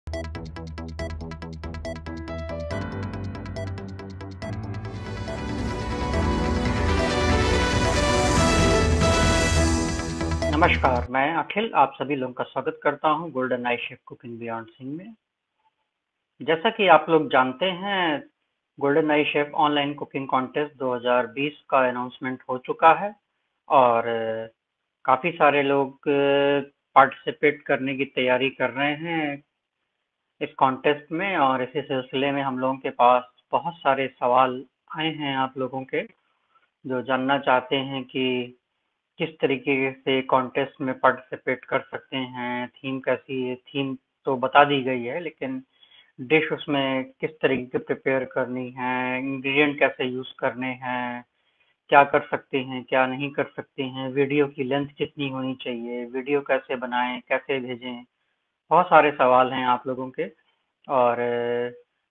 नमस्कार, मैं अखिल आप सभी लोगों का स्वागत करता हूं गोल्डन आई शेफ कुकिंग बियॉन्ड सिंह में। जैसा कि आप लोग जानते हैं, गोल्डन आई शेफ ऑनलाइन कुकिंग कॉन्टेस्ट 2020 का अनाउंसमेंट हो चुका है और काफ़ी सारे लोग पार्टिसिपेट करने की तैयारी कर रहे हैं इस कॉन्टेस्ट में। और इसी सिलसिले में हम लोगों के पास बहुत सारे सवाल आए हैं आप लोगों के, जो जानना चाहते हैं कि किस तरीके से कॉन्टेस्ट में पार्टिसिपेट कर सकते हैं, थीम कैसी है। थीम तो बता दी गई है, लेकिन डिश उसमें किस तरीके की प्रिपेयर करनी है, इंग्रेडिएंट कैसे यूज करने हैं, क्या कर सकते हैं क्या नहीं कर सकते हैं, वीडियो की लेंथ कितनी होनी चाहिए, वीडियो कैसे बनाएं, कैसे भेजें। बहुत सारे सवाल हैं आप लोगों के। और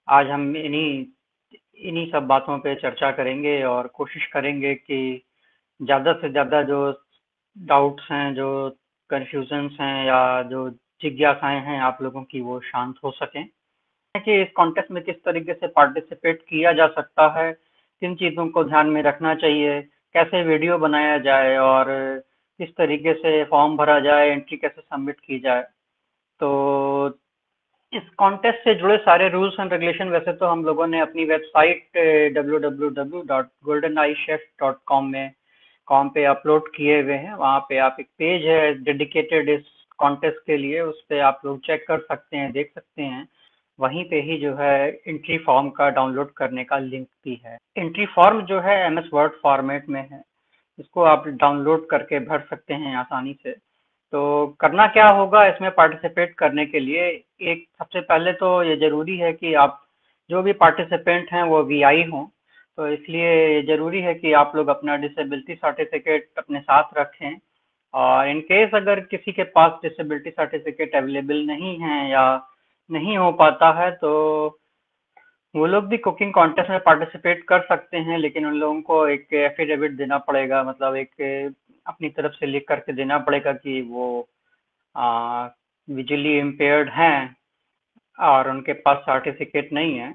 आज हम इन्हीं इन्हीं सब बातों पे चर्चा करेंगे और कोशिश करेंगे कि ज़्यादा से ज़्यादा जो डाउट्स हैं, जो कन्फ्यूजन्स हैं या जो जिज्ञासाएं हैं आप लोगों की, वो शांत हो सकें। कि इस कॉन्टेस्ट में किस तरीके से पार्टिसिपेट किया जा सकता है, किन चीज़ों को ध्यान में रखना चाहिए, कैसे वीडियो बनाया जाए और किस तरीके से फॉर्म भरा जाए, एंट्री कैसे सबमिट की जाए। तो इस कॉन्टेस्ट से जुड़े सारे रूल्स एंड रेगुलेशन वैसे तो हम लोगों ने अपनी वेबसाइट www.goldeneyechef.com में कॉम पे अपलोड किए हुए हैं। वहाँ पे आप, एक पेज है डेडिकेटेड इस कॉन्टेस्ट के लिए, उस पे आप लोग चेक कर सकते हैं, देख सकते हैं। वहीं पे ही जो है एंट्री फॉर्म का डाउनलोड करने का लिंक भी है। एंट्री फॉर्म जो है एमएस वर्ड फॉर्मेट में है, इसको आप डाउनलोड करके भर सकते हैं आसानी से। तो करना क्या होगा इसमें पार्टिसिपेट करने के लिए? एक सबसे पहले तो ये जरूरी है कि आप, जो भी पार्टिसिपेंट हैं वो वीआई हों। तो इसलिए ये जरूरी है कि आप लोग अपना डिसेबिलिटी सर्टिफिकेट अपने साथ रखें। और इन केस अगर किसी के पास डिसेबिलिटी सर्टिफिकेट अवेलेबल नहीं है या नहीं हो पाता है, तो वो लोग भी कुकिंग कॉन्टेस्ट में पार्टिसिपेट कर सकते हैं, लेकिन उन लोगों को एक एफिडेविट देना पड़ेगा, मतलब एक अपनी तरफ से लिख करके देना पड़ेगा कि वो विजुअली इम्पेयर्ड हैं और उनके पास सर्टिफिकेट नहीं है।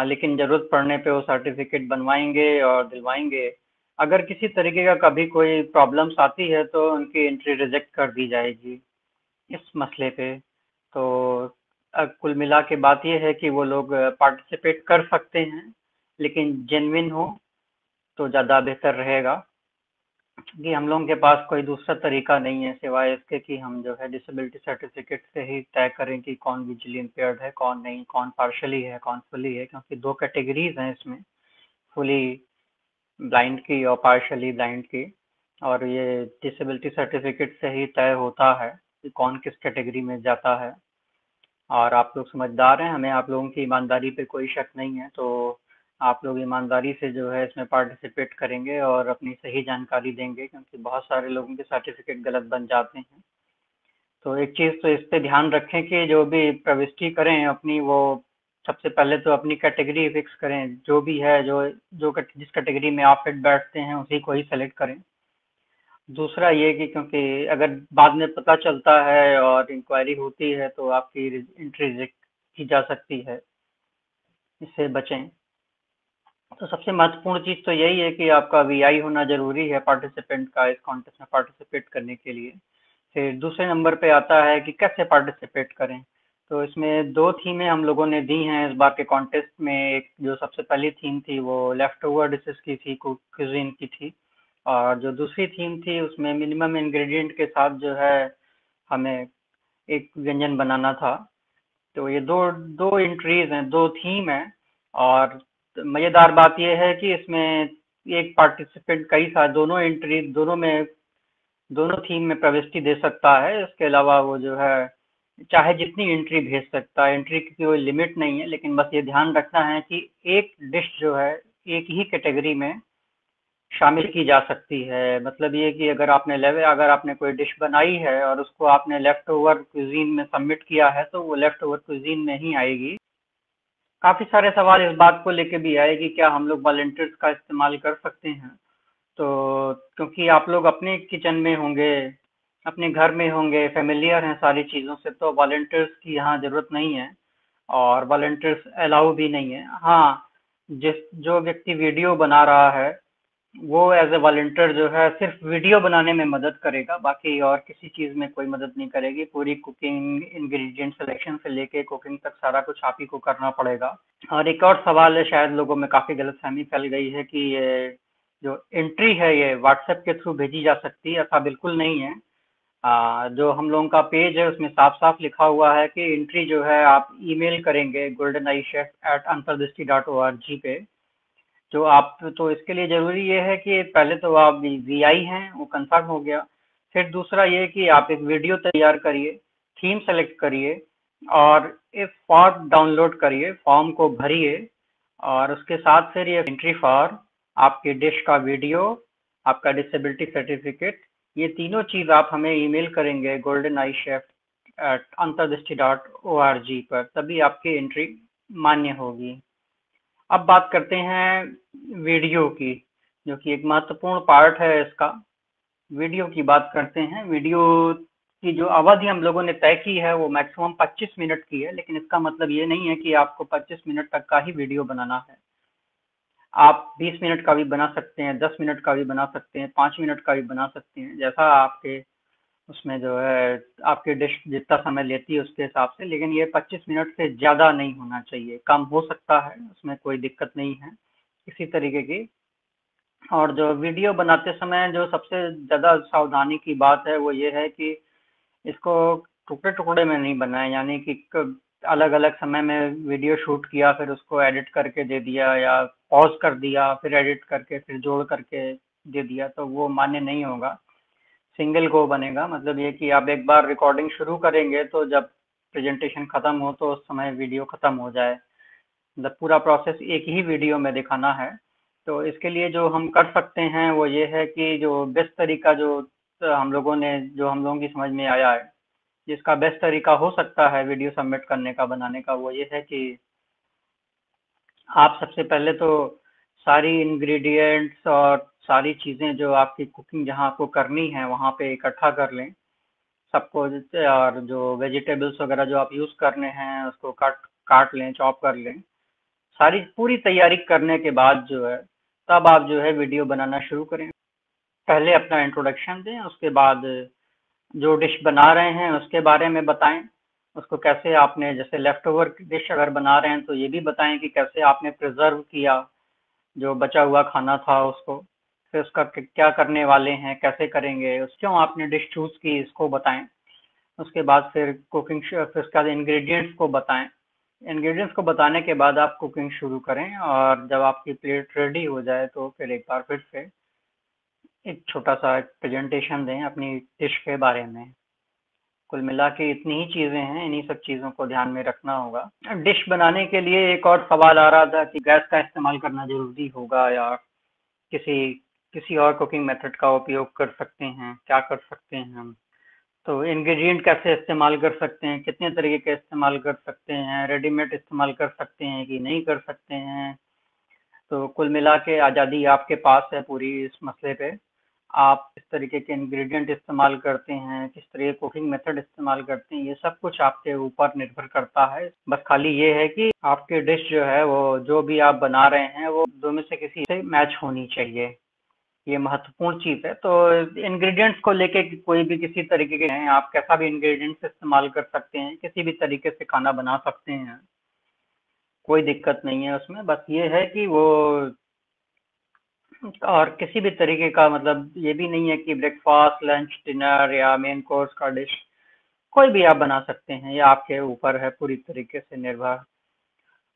लेकिन ज़रूरत पड़ने पे वो सर्टिफिकेट बनवाएंगे और दिलवाएंगे। अगर किसी तरीके का कभी कोई प्रॉब्लम्स आती है तो उनकी एंट्री रिजेक्ट कर दी जाएगी इस मसले पे। तो कुल मिला के बात ये है कि वो लोग पार्टिसिपेट कर सकते हैं, लेकिन जेन्युइन हो तो ज़्यादा बेहतर रहेगा। क्योंकि हम लोगों के पास कोई दूसरा तरीका नहीं है सिवाय इसके कि हम जो है डिसेबिलिटी सर्टिफिकेट से ही तय करें कि कौन विजुअली इम्पेयर्ड है, कौन नहीं, कौन पार्शली है, कौन फुली है। क्योंकि दो कैटेगरीज हैं इसमें, फुली ब्लाइंड की और पार्शली ब्लाइंड की। और ये डिसेबिलिटी सर्टिफिकेट से ही तय होता है कि कौन किस कैटेगरी में जाता है। और आप लोग समझदार हैं, हमें आप लोगों की ईमानदारी पे कोई शक नहीं है। तो आप लोग ईमानदारी से जो है इसमें पार्टिसिपेट करेंगे और अपनी सही जानकारी देंगे, क्योंकि बहुत सारे लोगों के सर्टिफिकेट गलत बन जाते हैं। तो एक चीज़ तो इस पे ध्यान रखें कि जो भी प्रविष्टि करें अपनी, वो सबसे पहले तो अपनी कैटेगरी फिक्स करें। जो भी है, जिस कैटेगरी में आप फिट बैठते हैं उसी को ही सेलेक्ट करें। दूसरा ये कि क्योंकि अगर बाद में पता चलता है और इंक्वायरी होती है तो आपकी एंट्री रिजेक्ट की जा सकती है, इससे बचें। तो सबसे महत्वपूर्ण चीज़ तो यही है कि आपका वीआई होना जरूरी है पार्टिसिपेंट का, इस कॉन्टेस्ट में पार्टिसिपेट करने के लिए। फिर दूसरे नंबर पे आता है कि कैसे पार्टिसिपेट करें। तो इसमें दो थीमें हम लोगों ने दी हैं इस बार के कॉन्टेस्ट में। एक जो सबसे पहली थीम थी वो लेफ्ट ओवर डिशेस की थी, कुजीन की थी। और जो दूसरी थीम थी उसमें मिनिमम इंग्रेडिएंट के साथ जो है हमें एक व्यंजन बनाना था। तो ये दो दो एंट्रीज हैं, दो थीम है। और मजेदार बात यह है कि इसमें एक पार्टिसिपेंट कई सारे, दोनों एंट्री, दोनों थीम में प्रविष्टि दे सकता है। इसके अलावा वो जो है चाहे जितनी एंट्री भेज सकता है, एंट्री की कोई लिमिट नहीं है। लेकिन बस ये ध्यान रखना है कि एक डिश जो है एक ही कैटेगरी में शामिल की जा सकती है। मतलब ये कि अगर आपने कोई डिश बनाई है और उसको आपने लेफ्ट ओवर क्यूजीन में सबमिट किया है, तो वो लेफ्ट ओवर क्यूजीन में ही आएगी। काफी सारे सवाल इस बात को लेके भी आए कि क्या हम लोग वॉलंटियर्स का इस्तेमाल कर सकते हैं। तो क्योंकि आप लोग अपने किचन में होंगे अपने घर में होंगे, फ़ैमिलियर हैं सारी चीज़ों से, तो वॉलंटियर्स की यहाँ ज़रूरत नहीं है और वॉलंटियर्स अलाउ भी नहीं है। हाँ, जिस जो व्यक्ति वीडियो बना रहा है, वो एज़ अ वॉलंटियर जो है सिर्फ वीडियो बनाने में मदद करेगा, बाकी और किसी चीज़ में कोई मदद नहीं करेगी। पूरी कुकिंग, इंग्रेडिएंट सिलेक्शन से लेके कुकिंग तक सारा कुछ आप ही को करना पड़ेगा। और एक और सवाल है, शायद लोगों में काफ़ी गलतफ़हमी फैल गई है कि ये जो एंट्री है ये व्हाट्सएप के थ्रू भेजी जा सकती है, ऐसा बिल्कुल नहीं है। जो हम लोगों का पेज है उसमें साफ-साफ लिखा हुआ है कि एंट्री जो है आप ईमेल करेंगे goldeneyechef@antardrishti.org पे। जो आप तो इसके लिए ज़रूरी ये है कि पहले तो आप वीआई हैं, वो कंफर्म हो गया। फिर दूसरा ये कि आप एक वीडियो तैयार करिए, थीम सेलेक्ट करिए और एक फॉर्म डाउनलोड करिए, फॉर्म को भरिए और उसके साथ फिर ये एंट्री फॉर आपके डिश का वीडियो, आपका डिसेबिलिटी सर्टिफिकेट, ये तीनों चीज़ आप हमें ईमेल करेंगे goldeneyechef@antardrishti.org पर, तभी आपकी एंट्री मान्य होगी। अब बात करते हैं वीडियो की, जो कि एक महत्वपूर्ण पार्ट है इसका। वीडियो की बात करते हैं। वीडियो की जो अवधि हम लोगों ने तय की है वो मैक्सिमम 25 मिनट की है, लेकिन इसका मतलब ये नहीं है कि आपको 25 मिनट तक का ही वीडियो बनाना है। आप 20 मिनट का भी बना सकते हैं, 10 मिनट का भी बना सकते हैं, 5 मिनट का भी बना सकते हैं, जैसा आपके उसमें जो है आपकी डिश जितना समय लेती है उसके हिसाब से। लेकिन ये 25 मिनट से ज़्यादा नहीं होना चाहिए, कम हो सकता है, उसमें कोई दिक्कत नहीं है इसी तरीके की। और जो वीडियो बनाते समय जो सबसे ज़्यादा सावधानी की बात है वो ये है कि इसको टुकड़े टुकड़े में नहीं बनाए, यानी कि अलग अलग समय में वीडियो शूट किया फिर उसको एडिट करके दे दिया या पॉज कर दिया फिर एडिट करके फिर जोड़ करके दे दिया, तो वो मान्य नहीं होगा। सिंगल गो बनेगा, मतलब ये कि आप एक बार रिकॉर्डिंग शुरू करेंगे तो जब प्रेजेंटेशन खत्म हो तो उस समय वीडियो खत्म हो जाए, मतलब पूरा प्रोसेस एक ही वीडियो में दिखाना है। तो इसके लिए जो हम कर सकते हैं वो ये है कि जो बेस्ट तरीका जो हम लोगों की समझ में आया है, जिसका बेस्ट तरीका हो सकता है वीडियो सबमिट करने का, बनाने का, वो ये है कि आप सबसे पहले तो सारी इंग्रेडिएंट्स और सारी चीज़ें जो आपकी कुकिंग जहाँ आपको करनी है वहाँ पे इकट्ठा कर लें सबको, जैसे और जो वेजिटेबल्स वगैरह जो आप यूज़ करने हैं उसको काट काट लें, चॉप कर लें। सारी पूरी तैयारी करने के बाद जो है तब आप जो है वीडियो बनाना शुरू करें। पहले अपना इंट्रोडक्शन दें, उसके बाद जो डिश बना रहे हैं उसके बारे में बताएं, उसको कैसे आपने, जैसे लेफ्ट ओवर डिश अगर बना रहे हैं तो ये भी बताएं कि कैसे आपने प्रिजर्व किया जो बचा हुआ खाना था उसको, फिर उसका क्या करने वाले हैं, कैसे करेंगे, उस क्यों आपने डिश चूज की, इसको बताएं। उसके बाद फिर फिर उसके बाद इंग्रेडिएंट्स को बताएं। इंग्रेडिएंट्स को बताने के बाद आप कुकिंग शुरू करें और जब आपकी प्लेट रेडी हो जाए तो फिर एक बार फिर से एक छोटा सा प्रेजेंटेशन दें अपनी डिश के बारे में। कुल मिला के इतनी ही चीज़ें हैं, इन्हीं सब चीज़ों को ध्यान में रखना होगा। डिश बनाने के लिए एक और सवाल आ रहा था कि गैस का इस्तेमाल करना ज़रूरी होगा या किसी किसी और कुकिंग मेथड का उपयोग कर सकते हैं, क्या कर सकते हैं हम? तो इंग्रेडिएंट कैसे इस्तेमाल कर सकते हैं, कितने तरीके के इस्तेमाल कर सकते हैं, रेडीमेड इस्तेमाल कर सकते हैं कि नहीं कर सकते हैं? तो कुल मिला के आज़ादी आपके पास है पूरी इस मसले पे। आप किस तरीके के इंग्रेडिएंट इस्तेमाल करते हैं, किस तरह के कुकिंग मेथड इस्तेमाल करते हैं, ये सब कुछ आपके ऊपर निर्भर करता है। बस खाली ये है कि आपकी डिश जो है वो जो भी आप बना रहे हैं वो दो में से किसी से मैच होनी चाहिए, ये महत्वपूर्ण चीज़ है। तो इंग्रेडिएंट्स को लेके कोई भी किसी तरीके के हैं, आप कैसा भी इंग्रेडिएंट्स इस्तेमाल कर सकते हैं, किसी भी तरीके से खाना बना सकते हैं, कोई दिक्कत नहीं है उसमें। बस ये है कि वो, और किसी भी तरीके का मतलब ये भी नहीं है कि ब्रेकफास्ट, लंच, डिनर या मेन कोर्स का डिश कोई भी आप बना सकते हैं, ये आपके ऊपर है पूरी तरीके से निर्भर।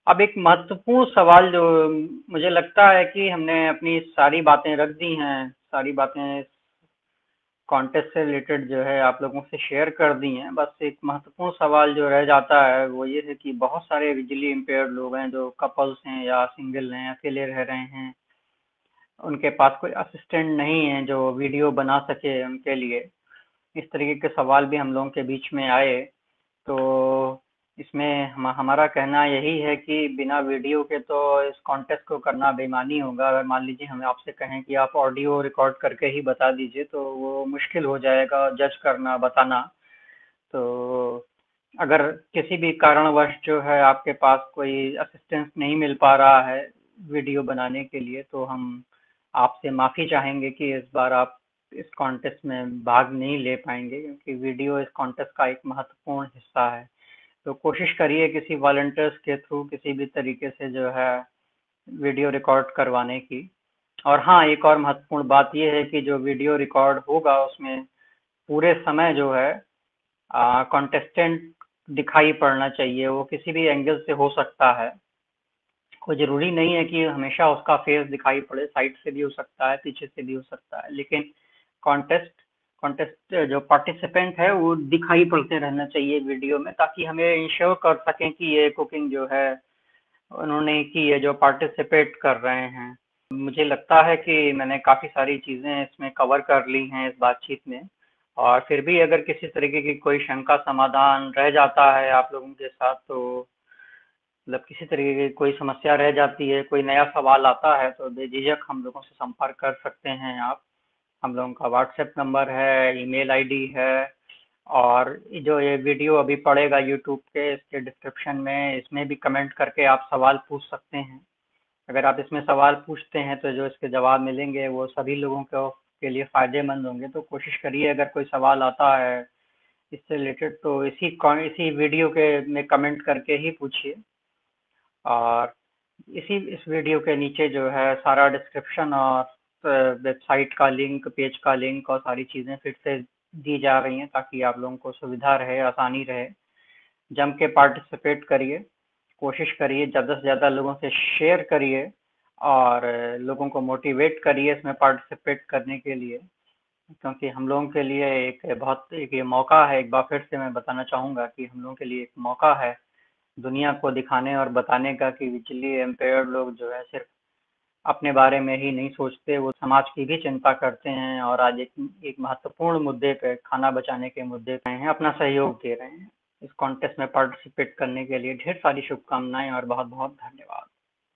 अब एक महत्वपूर्ण सवाल जो मुझे लगता है कि हमने अपनी सारी बातें रख दी हैं, सारी बातें कॉन्टेस्ट से रिलेटेड जो है आप लोगों से शेयर कर दी हैं। बस एक महत्वपूर्ण सवाल जो रह जाता है वो ये है कि बहुत सारे विजुअली इम्पेयर्ड लोग हैं जो कपल्स हैं या सिंगल हैं, अकेले रह रहे हैं, उनके पास कोई असिस्टेंट नहीं है जो वीडियो बना सके उनके लिए। इस तरीके के सवाल भी हम लोगों के बीच में आए, तो इसमें हमारा कहना यही है कि बिना वीडियो के तो इस कॉन्टेस्ट को करना बेईमानी होगा। अगर मान लीजिए हम आपसे कहें कि आप ऑडियो रिकॉर्ड करके ही बता दीजिए तो वो मुश्किल हो जाएगा जज करना, बताना। तो अगर किसी भी कारणवश जो है आपके पास कोई असिस्टेंस नहीं मिल पा रहा है वीडियो बनाने के लिए, तो हम आपसे माफ़ी चाहेंगे कि इस बार आप इस कॉन्टेस्ट में भाग नहीं ले पाएंगे, क्योंकि वीडियो इस कॉन्टेस्ट का एक महत्वपूर्ण हिस्सा है। तो कोशिश करिए किसी वॉलंटियर्स के थ्रू किसी भी तरीके से जो है वीडियो रिकॉर्ड करवाने की। और हाँ, एक और महत्वपूर्ण बात ये है कि जो वीडियो रिकॉर्ड होगा उसमें पूरे समय जो है कॉन्टेस्टेंट दिखाई पड़ना चाहिए। वो किसी भी एंगल से हो सकता है, कोई जरूरी नहीं है कि हमेशा उसका फेस दिखाई पड़े, साइड से भी हो सकता है, पीछे से भी हो सकता है, लेकिन कॉन्टेस्ट कॉन्टेस्ट जो पार्टिसिपेंट है वो दिखाई पड़ते रहना चाहिए वीडियो में, ताकि हमें इंश्योर कर सकें कि ये कुकिंग जो है उन्होंने की है, जो पार्टिसिपेट कर रहे हैं। मुझे लगता है कि मैंने काफ़ी सारी चीज़ें इसमें कवर कर ली हैं इस बातचीत में। और फिर भी अगर किसी तरीके की कोई शंका समाधान रह जाता है आप लोगों के साथ, तो मतलब किसी तरीके की कोई समस्या रह जाती है, कोई नया सवाल आता है, तो बेझिझक हम लोगों से संपर्क कर सकते हैं आप। हम लोगों का व्हाट्सएप नंबर है, ईमेल आईडी है। और जो ये वीडियो अभी पड़ेगा यूट्यूब पे, इसके डिस्क्रिप्शन में, इसमें भी कमेंट करके आप सवाल पूछ सकते हैं। अगर आप इसमें सवाल पूछते हैं तो जो इसके जवाब मिलेंगे वो सभी लोगों को के लिए फ़ायदेमंद होंगे। तो कोशिश करिए अगर कोई सवाल आता है इससे रिलेटेड तो इसी वीडियो के में कमेंट करके ही पूछिए। और इस वीडियो के नीचे जो है सारा डिस्क्रिप्शन और वेबसाइट का लिंक, पेज का लिंक और सारी चीज़ें फिर से दी जा रही हैं, ताकि आप लोगों को सुविधा रहे, आसानी रहे। जम के पार्टिसिपेट करिए, कोशिश करिए ज़्यादा से ज़्यादा लोगों से शेयर करिए और लोगों को मोटिवेट करिए इसमें पार्टिसिपेट करने के लिए, क्योंकि हम लोगों के लिए एक ये मौका है। एक बार फिर से मैं बताना चाहूँगा कि हम लोगों के लिए एक मौका है दुनिया को दिखाने और बताने का कि विजुअली इम्पेयर्ड लोग जो है सिर्फ अपने बारे में ही नहीं सोचते, वो समाज की भी चिंता करते हैं और आज एक महत्वपूर्ण मुद्दे पे, खाना बचाने के मुद्दे पे हैं, अपना सहयोग दे रहे हैं। इस कॉन्टेस्ट में पार्टिसिपेट करने के लिए ढेर सारी शुभकामनाएं और बहुत बहुत धन्यवाद।